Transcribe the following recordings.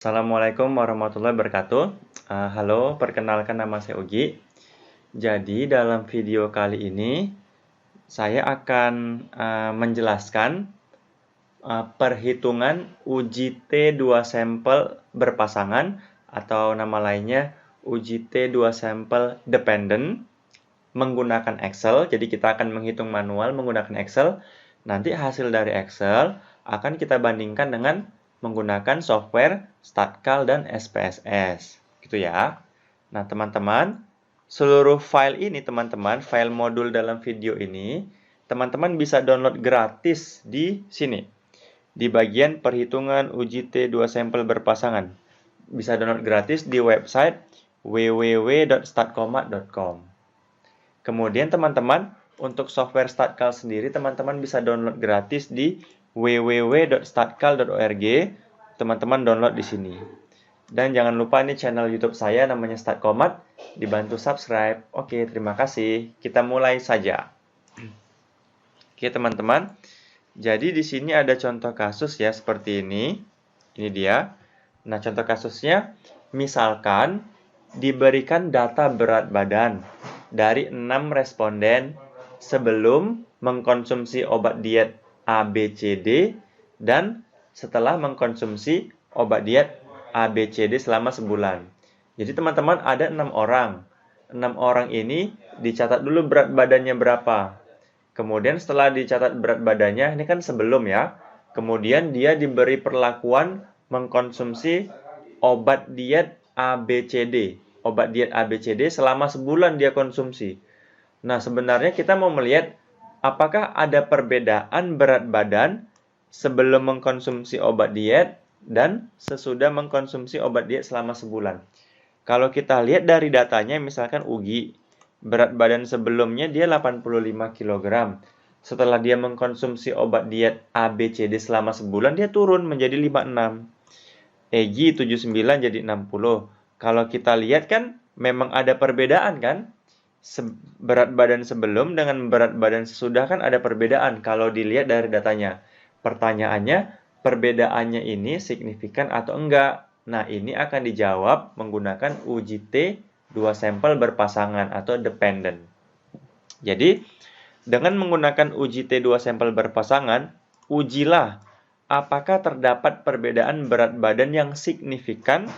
Assalamualaikum warahmatullahi wabarakatuh. Halo, perkenalkan nama saya Ugi. Jadi dalam video kali ini saya akan menjelaskan perhitungan uji T2 sampel berpasangan atau nama lainnya uji T2 sampel dependent menggunakan Excel. Jadi kita akan menghitung manual menggunakan Excel. Nanti hasil dari Excel akan kita bandingkan dengan menggunakan software StatCal dan SPSS. Gitu ya. Nah, teman-teman, seluruh file ini teman-teman, file modul dalam video ini, teman-teman bisa download gratis di sini. Di bagian perhitungan uji T2 sampel berpasangan. Bisa download gratis di website www.statcomat.com. Kemudian teman-teman, untuk software StatCal sendiri teman-teman bisa download gratis di www.statcal.org. Teman-teman download di sini. Dan jangan lupa ini channel YouTube saya namanya Statcomat, dibantu subscribe. Oke, terima kasih. Kita mulai saja. Oke, teman-teman. Jadi di sini ada contoh kasus ya seperti ini. Ini dia. Nah, contoh kasusnya misalkan diberikan data berat badan dari 6 responden sebelum mengkonsumsi obat diet ABCD dan setelah mengkonsumsi obat diet ABCD selama sebulan. Jadi teman-teman ada 6 orang. 6 orang ini dicatat dulu berat badannya berapa. Kemudian setelah dicatat berat badannya, ini kan sebelum ya. Kemudian dia diberi perlakuan mengkonsumsi obat diet ABCD. Obat diet ABCD selama sebulan dia konsumsi. Nah, sebenarnya kita mau melihat apakah ada perbedaan berat badan sebelum mengkonsumsi obat diet dan sesudah mengkonsumsi obat diet selama sebulan. Kalau kita lihat dari datanya, misalkan Ugi, berat badan sebelumnya dia 85 kg. Setelah dia mengkonsumsi obat diet ABCD selama sebulan, dia turun menjadi 56. Egi 79 jadi 60. Kalau kita lihat kan memang ada perbedaan kan? Berat badan sebelum dengan berat badan sesudah kan ada perbedaan kalau dilihat dari datanya. Pertanyaannya, perbedaannya ini signifikan atau enggak? Nah, ini akan dijawab menggunakan uji T2 sampel berpasangan atau dependent. Jadi, dengan menggunakan uji T2 sampel berpasangan, ujilah apakah terdapat perbedaan berat badan yang signifikan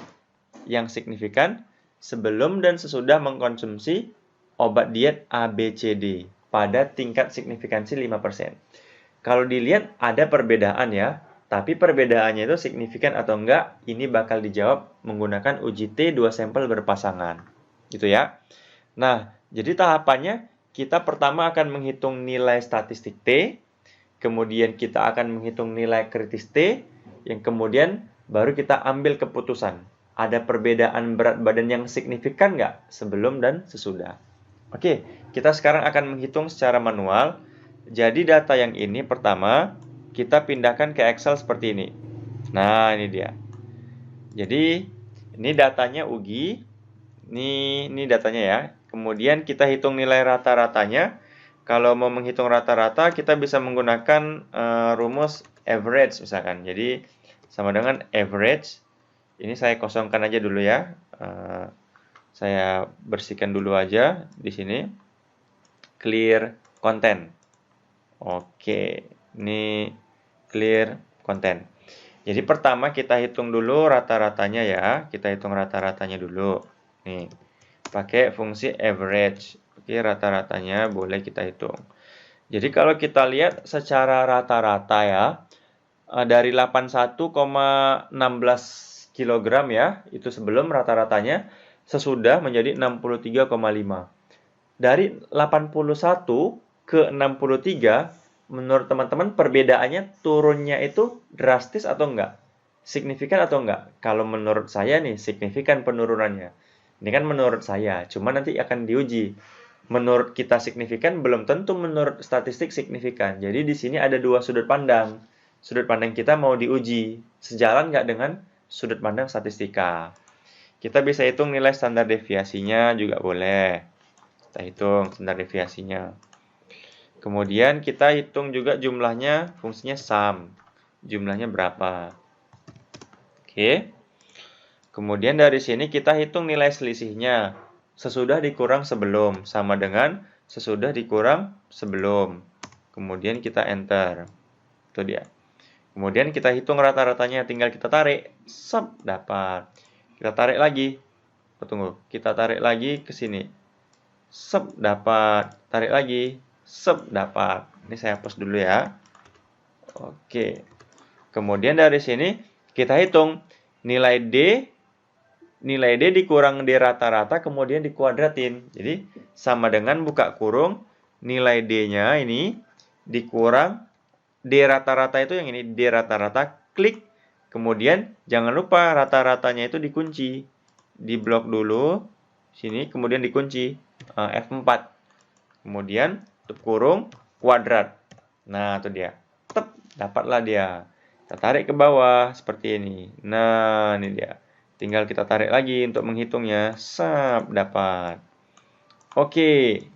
sebelum dan sesudah mengkonsumsi obat diet ABCD pada tingkat signifikansi 5%. Kalau dilihat ada perbedaan ya, tapi perbedaannya itu signifikan atau enggak, ini bakal dijawab menggunakan uji T2 sampel berpasangan. Gitu ya. Nah, jadi tahapannya kita pertama akan menghitung nilai statistik T, kemudian kita akan menghitung nilai kritis T, yang kemudian baru kita ambil keputusan. Ada perbedaan berat badan yang signifikan nggak sebelum dan sesudah? Oke, kita sekarang akan menghitung secara manual. Jadi data yang ini pertama, kita pindahkan ke Excel seperti ini. Nah, ini dia. Jadi, ini datanya Ugi. Ini datanya ya. Kemudian kita hitung nilai rata-ratanya. Kalau mau menghitung rata-rata, kita bisa menggunakan rumus average misalkan. Jadi, sama dengan average. Ini saya kosongkan aja dulu ya. Saya bersihkan dulu aja di sini. Clear content. Oke, ini clear content. Jadi pertama kita hitung dulu rata-ratanya ya. Kita hitung rata-ratanya dulu. Nih, pakai fungsi average. Oke, rata-ratanya boleh kita hitung. Jadi kalau kita lihat secara rata-rata ya, dari 81,16 kg ya, itu sebelum rata-ratanya, sesudah menjadi 63,5. Dari 81 ke 63, menurut teman-teman perbedaannya turunnya itu drastis atau enggak? Signifikan atau enggak? Kalau menurut saya nih, signifikan penurunannya. Ini kan menurut saya, cuma nanti akan diuji. Menurut kita signifikan, belum tentu menurut statistik signifikan. Jadi di sini ada dua sudut pandang. Sudut pandang kita mau diuji. Sejalan nggak dengan sudut pandang statistika? Kita bisa hitung nilai standar deviasinya juga boleh. Kita hitung standar deviasinya. Kemudian kita hitung juga jumlahnya, fungsinya sum. Jumlahnya berapa. Oke. Kemudian dari sini kita hitung nilai selisihnya. Sesudah dikurang sebelum, sama dengan sesudah dikurang sebelum. Kemudian kita enter. Itu dia. Kemudian kita hitung rata-ratanya, tinggal kita tarik. Sep, dapat. Kita tarik lagi. Tunggu, kita tarik lagi ke sini. Sep, dapat. Tarik lagi. Sep, dapat. Ini saya hapus dulu ya. Oke. Kemudian dari sini kita hitung nilai D dikurang D rata-rata kemudian dikuadratin. Jadi sama dengan buka kurung nilai D-nya ini dikurang D rata-rata itu yang ini, D rata-rata, klik. Kemudian jangan lupa rata-ratanya itu dikunci. Diblok dulu sini kemudian dikunci F4. Kemudian tutup kurung kuadrat. Nah, itu dia. Tep, dapatlah dia. Kita tarik ke bawah seperti ini. Nah, ini dia. Tinggal kita tarik lagi untuk menghitungnya. Sap, dapat. Oke.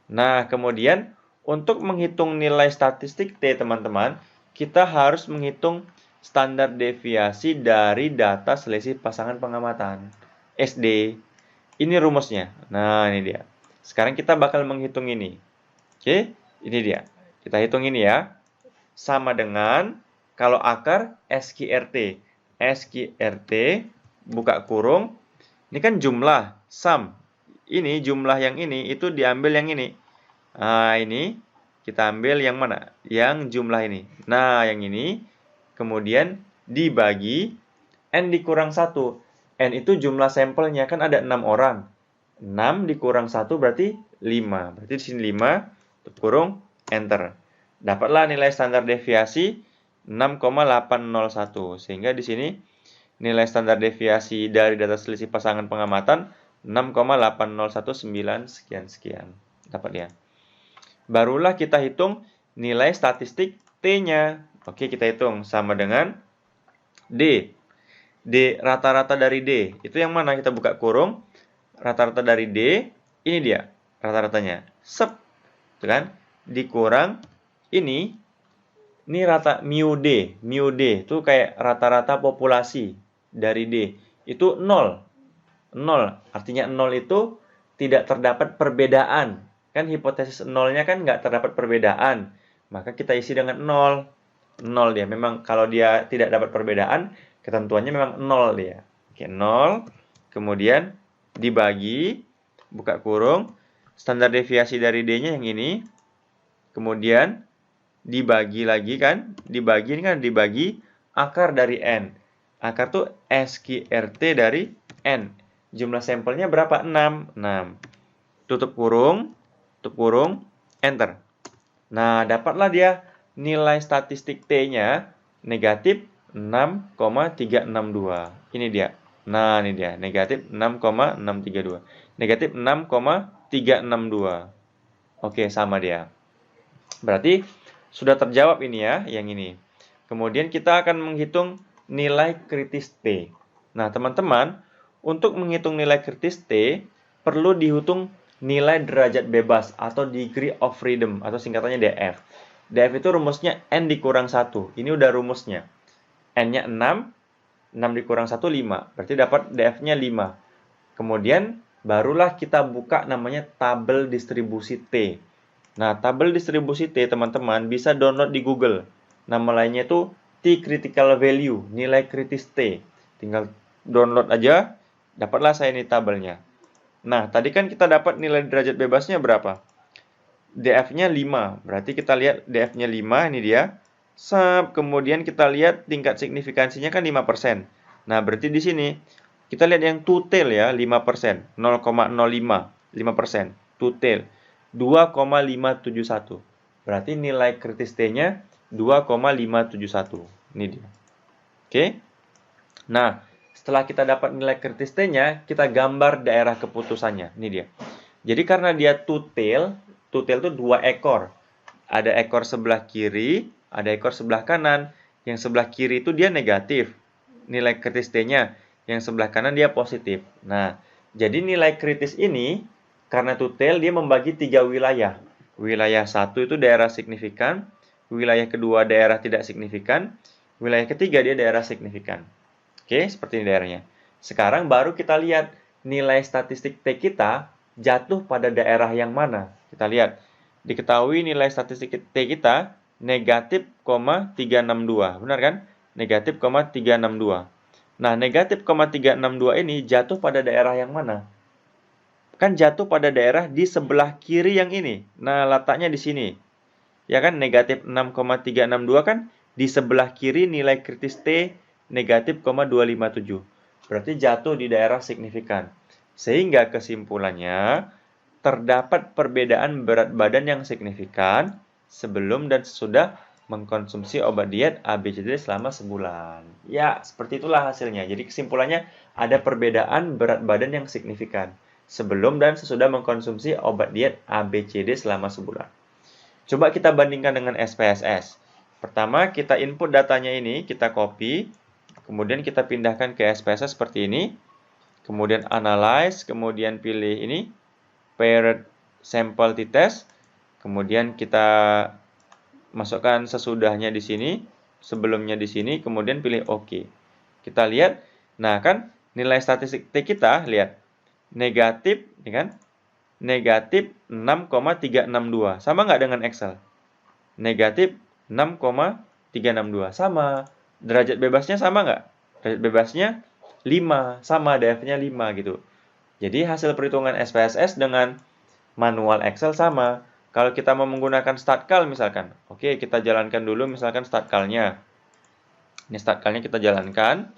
Nah, kemudian untuk menghitung nilai statistik T, teman-teman, kita harus menghitung standar deviasi dari data selisih pasangan pengamatan. SD. Ini rumusnya. Nah, ini dia. Sekarang kita bakal menghitung ini. Oke, ini dia. Kita hitung ini ya. Sama dengan kalau akar SQRT. SQRT buka kurung. Ini kan jumlah sum. Ini jumlah yang ini itu diambil yang ini. Nah, ini kita ambil yang mana? Yang jumlah ini. Nah, yang ini kemudian dibagi N dikurang 1. N itu jumlah sampelnya kan ada 6 orang. 6 dikurang 1 berarti 5. Berarti di sini 5 kurung enter. Dapatlah nilai standar deviasi 6,801. Sehingga di sini nilai standar deviasi dari data selisih pasangan pengamatan 6,801,9 sekian-sekian. Dapat ya. Barulah kita hitung nilai statistik T-nya. Oke, kita hitung sama dengan D. D rata-rata dari D. Itu yang mana? Kita buka kurung. Rata-rata dari D. Ini dia rata-ratanya. Sep. Itu kan? Dikurang ini rata mu D. Mu D itu kayak rata-rata populasi dari D. Itu 0. 0. Artinya 0 itu tidak terdapat perbedaan. Kan hipotesis 0-nya kan nggak terdapat perbedaan. Maka kita isi dengan 0. 0 dia. Memang kalau dia tidak dapat perbedaan, ketentuannya memang 0 dia. Oke, 0. Kemudian dibagi, buka kurung, standar deviasi dari D-nya yang ini. Kemudian dibagi lagi kan, dibagi ini kan dibagi akar dari N. Akar tuh SQRT dari N. Jumlah sampelnya berapa? 6. 6. Tutup kurung, enter. Nah, dapatlah dia nilai statistik T-nya negatif 6,362. Ini dia. Nah, ini dia. Negatif 6,632. Negatif 6,362. Oke, sama dia. Berarti sudah terjawab ini ya, yang ini. Kemudian kita akan menghitung nilai kritis T. Nah, teman-teman, untuk menghitung nilai kritis T, perlu dihitung nilai derajat bebas atau degree of freedom atau singkatannya DF. DF itu rumusnya N dikurang 1. Ini udah rumusnya. N-nya 6, 6 dikurang 1, 5. Berarti dapat DF-nya 5. Kemudian barulah kita buka namanya tabel distribusi T. Nah, tabel distribusi T, teman-teman, bisa download di Google. Nama lainnya itu T critical value, nilai kritis T. Tinggal download aja, dapatlah saya ini tabelnya. Nah, tadi kan kita dapat nilai derajat bebasnya berapa? DF-nya 5. Berarti kita lihat DF-nya 5, ini dia. Kemudian kita lihat tingkat signifikansinya kan 5%. Nah, berarti di sini kita lihat yang two tail ya, 5%, 0,05, 5%, two tail. 2,571. Berarti nilai kritis T-nya 2,571. Ini dia. Oke. Nah, setelah kita dapat nilai kritis T-nya, kita gambar daerah keputusannya. Ini dia. Jadi karena dia two tail itu 2 ekor. Ada ekor sebelah kiri, ada ekor sebelah kanan. Yang sebelah kiri itu dia negatif. Nilai kritis T-nya. Yang sebelah kanan dia positif. Nah, jadi nilai kritis ini karena two tail dia membagi 3 wilayah. Wilayah 1 itu daerah signifikan, wilayah kedua daerah tidak signifikan, wilayah ketiga dia daerah signifikan. Oke, seperti ini daerahnya. Sekarang baru kita lihat nilai statistik T kita jatuh pada daerah yang mana. Kita lihat. Diketahui nilai statistik T kita negatif, 362. Benar kan? Negatif, 362. Nah, negatif, 362 ini jatuh pada daerah yang mana? Kan jatuh pada daerah di sebelah kiri yang ini. Nah, letaknya di sini. Ya kan, negatif 6,362 kan di sebelah kiri nilai kritis T negatif, 257. Berarti jatuh di daerah signifikan. Sehingga kesimpulannya, terdapat perbedaan berat badan yang signifikan sebelum dan sesudah mengkonsumsi obat diet ABCD selama sebulan. Ya, seperti itulah hasilnya. Jadi kesimpulannya ada perbedaan berat badan yang signifikan sebelum dan sesudah mengkonsumsi obat diet ABCD selama sebulan. Coba kita bandingkan dengan SPSS. Pertama, kita input datanya ini, kita copy, kemudian kita pindahkan ke SPSS seperti ini, kemudian analyze, kemudian pilih ini, paired sample t-test, kemudian kita masukkan sesudahnya di sini, sebelumnya di sini, kemudian pilih OK. Kita lihat, nah kan nilai statistik T kita, lihat, negatif, ya kan? Negatif 6,362. Sama nggak dengan Excel? Negatif 6,362. Sama. Derajat bebasnya sama nggak? Derajat bebasnya 5. Sama, DF-nya 5 gitu. Jadi hasil perhitungan SPSS dengan manual Excel sama. Kalau kita mau menggunakan StatCal misalkan. Oke, kita jalankan dulu misalkan StatCal-nya. Ini StatCal-nya kita jalankan.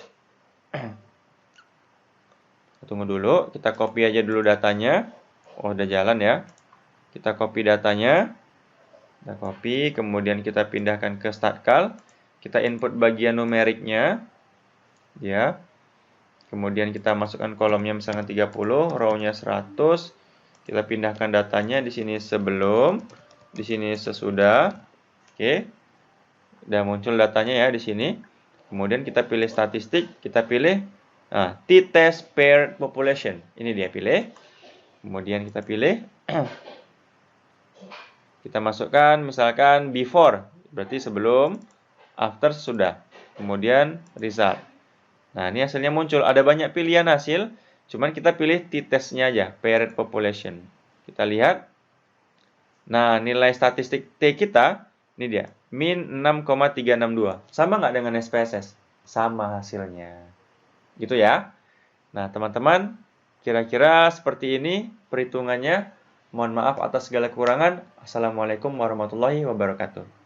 Tunggu dulu, kita copy aja dulu datanya. Oh, udah jalan ya. Kita copy datanya. Kita copy, kemudian kita pindahkan ke StatCal. Kita input bagian numeriknya. Ya. Kemudian kita masukkan kolomnya misalkan 30, row-nya 100. Kita pindahkan datanya di sini sebelum, di sini sesudah. Oke. Udah muncul datanya ya di sini. Kemudian kita pilih statistik, kita pilih t-test paired population. Ini dia pilih. Kemudian kita pilih. Kita masukkan misalkan before, berarti sebelum, after sudah. Kemudian result. Nah, ini hasilnya muncul. Ada banyak pilihan hasil. Cuman kita pilih t-testnya aja, paired population. Kita lihat. Nah, nilai statistik T kita, ini dia, min 6,362. Sama nggak dengan SPSS? Sama hasilnya. Gitu ya. Nah, teman-teman, kira-kira seperti ini perhitungannya. Mohon maaf atas segala kekurangan. Assalamualaikum warahmatullahi wabarakatuh.